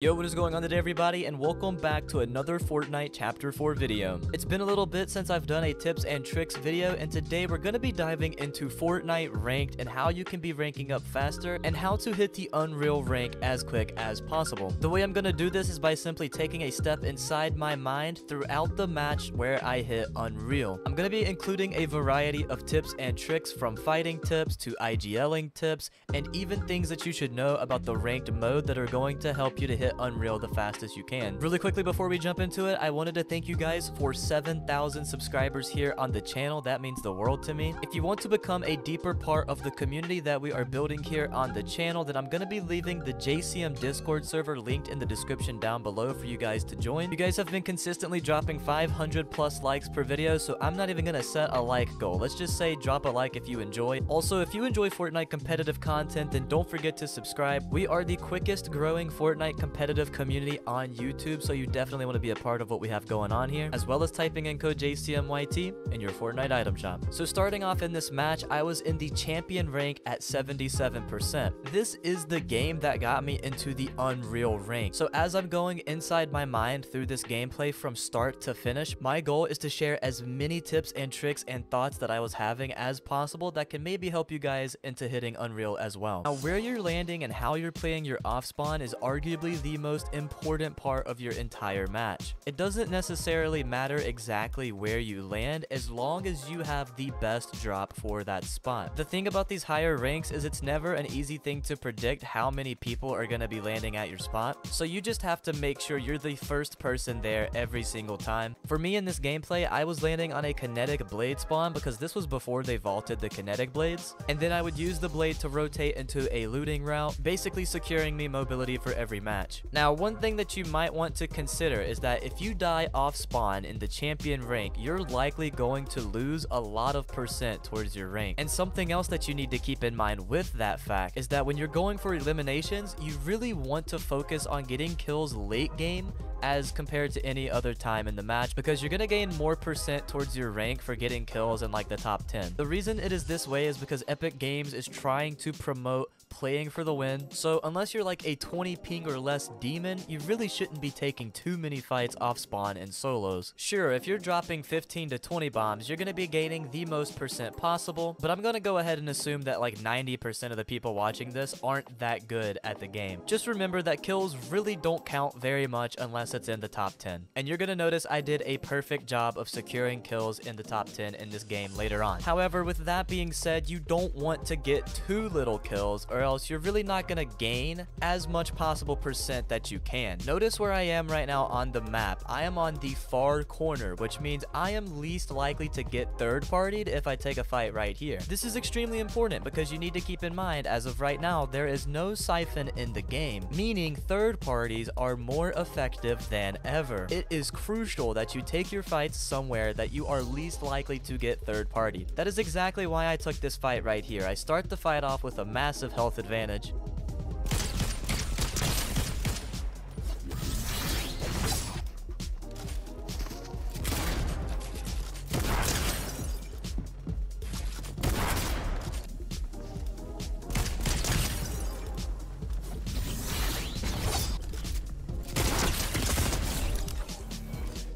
Yo, what is going on today, everybody, and welcome back to another Fortnite Chapter 4 video. It's been a little bit since I've done a tips and tricks video, and today we're going to be diving into Fortnite Ranked and how you can be ranking up faster and how to hit the Unreal rank as quick as possible. The way I'm going to do this is by simply taking a step inside my mind throughout the match where I hit Unreal. I'm going to be including a variety of tips and tricks, from fighting tips to IGLing tips, and even things that you should know about the ranked mode that are going to help you to hit Unreal the fastest you can. Really quickly before we jump into it, I wanted to thank you guys for 7,000 subscribers here on the channel. That means the world to me. If you want to become a deeper part of the community that we are building here on the channel, then I'm going to be leaving the JCM Discord server linked in the description down below for you guys to join. You guys have been consistently dropping 500 plus likes per video, so I'm not even going to set a like goal. Let's just say drop a like if you enjoy. Also, if you enjoy Fortnite competitive content, then don't forget to subscribe. We are the quickest growing Fortnite competitive community on YouTube, so you definitely want to be a part of what we have going on here, as well as typing in code JCMYT in your Fortnite item shop. So starting off in this match, I was in the champion rank at 77%. This is the game that got me into the Unreal rank. So as I'm going inside my mind through this gameplay from start to finish, my goal is to share as many tips and tricks and thoughts that I was having as possible that can maybe help you guys into hitting Unreal as well. Now, where you're landing and how you're playing your off spawn is arguably the most important part of your entire match. It doesn't necessarily matter exactly where you land as long as you have the best drop for that spot. The thing about these higher ranks is it's never an easy thing to predict how many people are going to be landing at your spot, so you just have to make sure you're the first person there every single time. For me in this gameplay, I was landing on a kinetic blade spawn because this was before they vaulted the kinetic blades, and then I would use the blade to rotate into a looting route, basically securing me mobility for every match. Now, one thing that you might want to consider is that if you die off spawn in the champion rank, you're likely going to lose a lot of percent towards your rank. And something else that you need to keep in mind with that fact is that when you're going for eliminations, you really want to focus on getting kills late game as compared to any other time in the match, because you're going to gain more percent towards your rank for getting kills in like the top 10. The reason it is this way is because Epic Games is trying to promote playing for the win, so unless you're like a 20 ping or less demon, you really shouldn't be taking too many fights off spawn in solos. Sure, if you're dropping 15 to 20 bombs, you're going to be gaining the most percent possible, but I'm going to go ahead and assume that like 90% of the people watching this aren't that good at the game. Just remember that kills really don't count very much unless it's in the top 10. And you're going to notice I did a perfect job of securing kills in the top 10 in this game later on. However, with that being said, you don't want to get too little kills, or else you're really not going to gain as much possible percent that you can. Notice where I am right now on the map. I am on the far corner, which means I am least likely to get third-partied if I take a fight right here. This is extremely important because you need to keep in mind, as of right now, there is no siphon in the game, meaning third parties are more effective than ever. It is crucial that you take your fights somewhere that you are least likely to get third-partied. That is exactly why I took this fight right here. I start the fight off with a massive health advantage.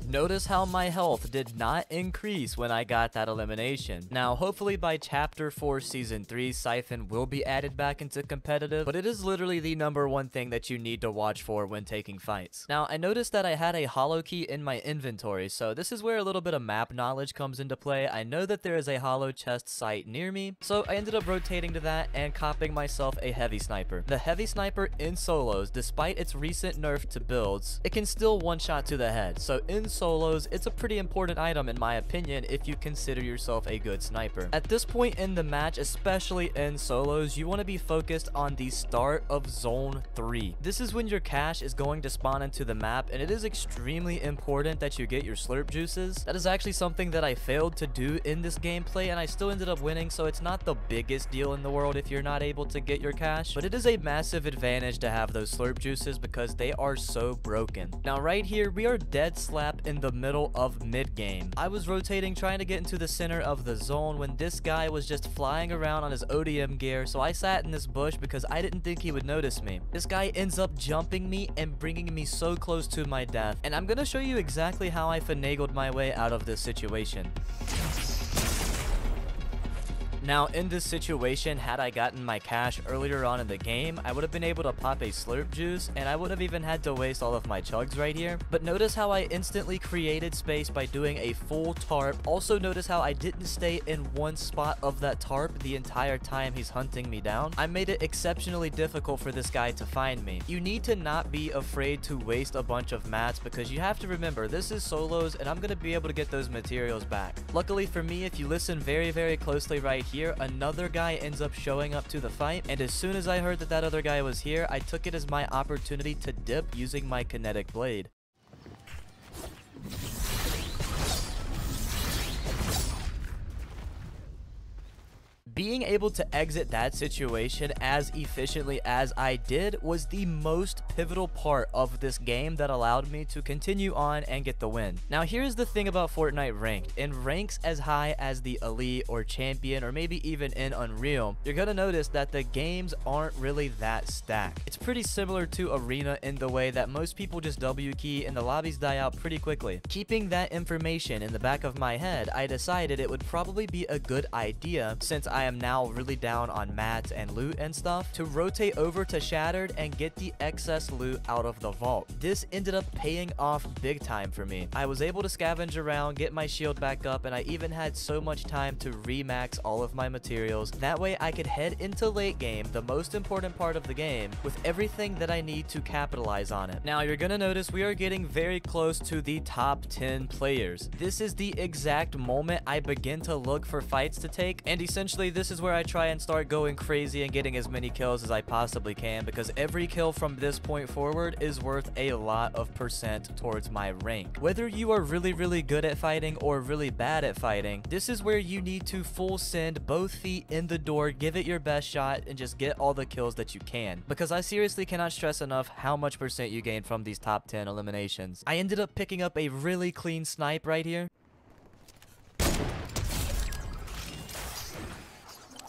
Notice how my health did not increase when I got that elimination. Now, hopefully by Chapter 4 Season 3, Siphon will be added back into competitive, but it is literally the #1 thing that you need to watch for when taking fights. Now, I noticed that I had a hollow key in my inventory, so this is where a little bit of map knowledge comes into play. I know that there is a hollow chest site near me, so I ended up rotating to that and copying myself a heavy sniper. The heavy sniper in solos, despite its recent nerf to builds, it can still one-shot to the head, so in solos, it's a pretty important item in my opinion if you consider yourself a good sniper. At this point in the match, especially in solos, you want to be focused on the start of Zone 3. This is when your cache is going to spawn into the map, and it is extremely important that you get your slurp juices. That is actually something that I failed to do in this gameplay, and I still ended up winning, so it's not the biggest deal in the world if you're not able to get your cache, but it is a massive advantage to have those slurp juices because they are so broken. Now right here, we are dead slap in the middle of mid-game. I was rotating trying to get into the center of the zone when this guy was just flying around on his ODM gear, so I sat in this bush because I didn't think he would notice me. This guy ends up jumping me and bringing me so close to my death, and I'm gonna show you exactly how I finagled my way out of this situation. Now, in this situation, had I gotten my cash earlier on in the game, I would have been able to pop a slurp juice, and I wouldn't have even had to waste all of my chugs right here. But notice how I instantly created space by doing a full tarp. Also, notice how I didn't stay in one spot of that tarp the entire time he's hunting me down. I made it exceptionally difficult for this guy to find me. You need to not be afraid to waste a bunch of mats because you have to remember, this is solos, and I'm going to be able to get those materials back. Luckily for me, if you listen very, very closely right here, another guy ends up showing up to the fight, and as soon as I heard that that other guy was here, I took it as my opportunity to dip using my kinetic blade. Being able to exit that situation as efficiently as I did was the most pivotal part of this game that allowed me to continue on and get the win. Now, here's the thing about Fortnite Ranked. In ranks as high as the Elite or Champion or maybe even in Unreal, you're gonna notice that the games aren't really that stacked. It's pretty similar to Arena in the way that most people just W key and the lobbies die out pretty quickly. Keeping that information in the back of my head, I decided it would probably be a good idea, since I am now really down on mats and loot and stuff, to rotate over to Shattered and get the excess loot out of the vault. This ended up paying off big time for me. I was able to scavenge around, get my shield back up, and I even had so much time to remax all of my materials. That way I could head into late game, the most important part of the game, with everything that I need to capitalize on it. Now, you're gonna notice we are getting very close to the top 10 players. This is the exact moment I begin to look for fights to take, and essentially this is where I try and start going crazy and getting as many kills as I possibly can, because every kill from this point forward is worth a lot of percent towards my rank. Whether you are really, really good at fighting or really bad at fighting, this is where you need to full send both feet in the door, give it your best shot, and just get all the kills that you can, because I seriously cannot stress enough how much percent you gain from these top 10 eliminations. I ended up picking up a really clean snipe right here.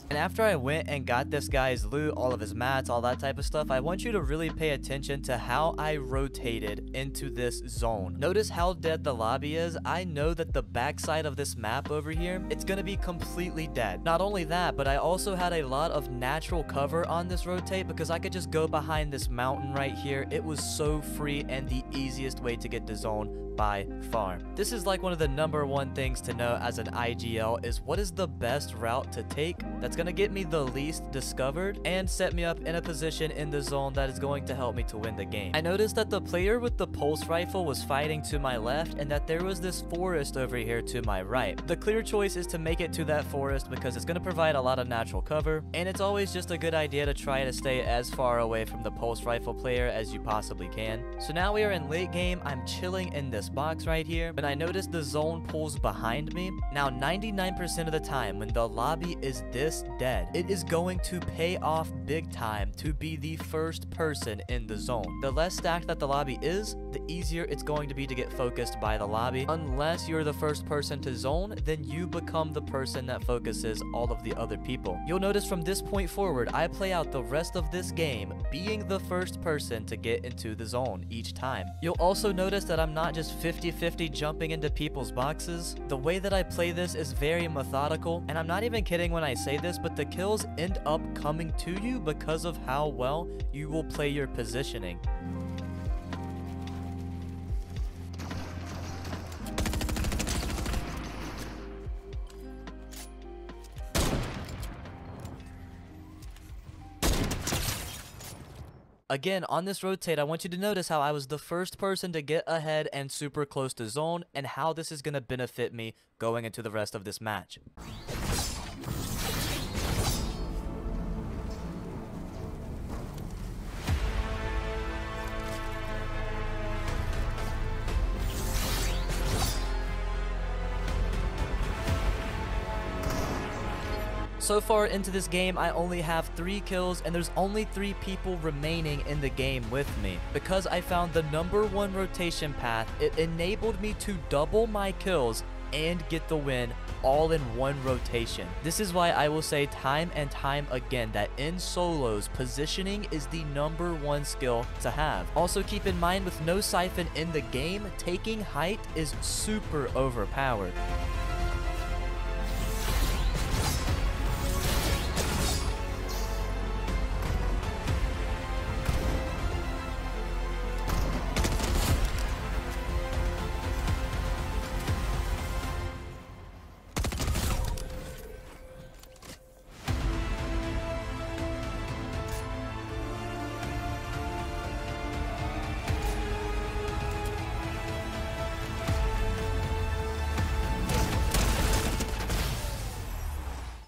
And after I went and got this guy's loot, all of his mats, all that type of stuff, I want you to really pay attention to how I rotated into this zone. Notice how dead the lobby is. I know that the backside of this map over here, it's gonna be completely dead. Not only that, but I also had a lot of natural cover on this rotate because I could just go behind this mountain right here. It was so free and the easiest way to get to zone by far. This is like one of the #1 things to know as an IGL is what is the best route to take that's gonna get me the least discovered and set me up in a position in the zone that is going to help me to win the game. I noticed that the player with the pulse rifle was fighting to my left and that there was this forest over here to my right. The clear choice is to make it to that forest because it's gonna provide a lot of natural cover, and it's always just a good idea to try to stay as far away from the pulse rifle player as you possibly can. So now we are in late game. I'm chilling in this box right here, and I notice the zone pulls behind me. Now, 99% of the time when the lobby is this dead, it is going to pay off big time to be the first person in the zone. The less stacked that the lobby is, the easier it's going to be to get focused by the lobby. Unless you're the first person to zone, then you become the person that focuses all of the other people. You'll notice from this point forward, I play out the rest of this game being the first person to get into the zone each time. You'll also notice that I'm not just 50-50 jumping into people's boxes. The way that I play this is very methodical, and I'm not even kidding when I say this, but the kills end up coming to you because of how well you will play your positioning. Again, on this rotate, I want you to notice how I was the first person to get ahead and super close to zone, and how this is going to benefit me going into the rest of this match. So far into this game, I only have 3 kills, and there's only 3 people remaining in the game with me. Because I found the #1 rotation path, it enabled me to double my kills and get the win all in one rotation. This is why I will say time and time again that in solos, positioning is the #1 skill to have. Also keep in mind, with no siphon in the game, taking height is super overpowered.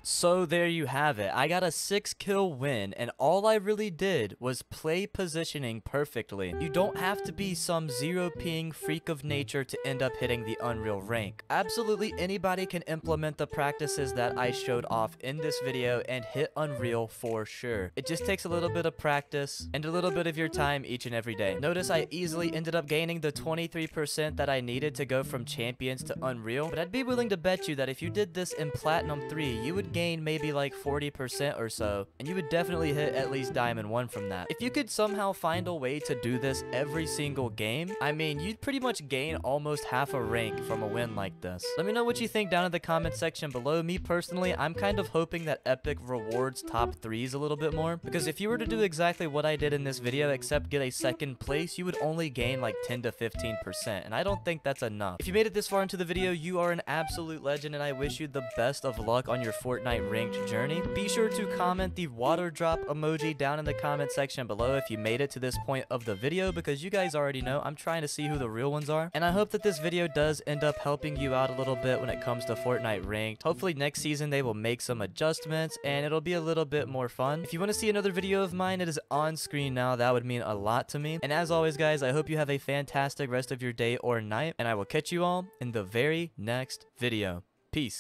So there you have it. I got a 6-kill win, and all I really did was play positioning perfectly. You don't have to be some 0-ping freak of nature to end up hitting the Unreal rank. Absolutely anybody can implement the practices that I showed off in this video and hit Unreal for sure. It just takes a little bit of practice and a little bit of your time each and every day. Notice I easily ended up gaining the 23% that I needed to go from Champions to Unreal, but I'd be willing to bet you that if you did this in Platinum 3, you would gain maybe like 40% or so, and you would definitely hit at least Diamond 1 from that. If you could somehow find a way to do this every single game, I mean, you'd pretty much gain almost half a rank from a win like this. Let me know what you think down in the comment section below. Me personally, I'm kind of hoping that Epic rewards top 3s a little bit more, because if you were to do exactly what I did in this video except get a 2nd place, you would only gain like 10 to 15%, and I don't think that's enough. If you made it this far into the video, you are an absolute legend, and I wish you the best of luck on your Fortnite ranked journey. Be sure to comment the water drop emoji down in the comment section below if you made it to this point of the video, because you guys already know I'm trying to see who the real ones are. And I hope that this video does end up helping you out a little bit when it comes to Fortnite ranked. Hopefully next season they will make some adjustments and it'll be a little bit more fun. If you want to see another video of mine, it is on screen now. That would mean a lot to me. And as always, guys, I hope you have a fantastic rest of your day or night, and I will catch you all in the very next video. Peace.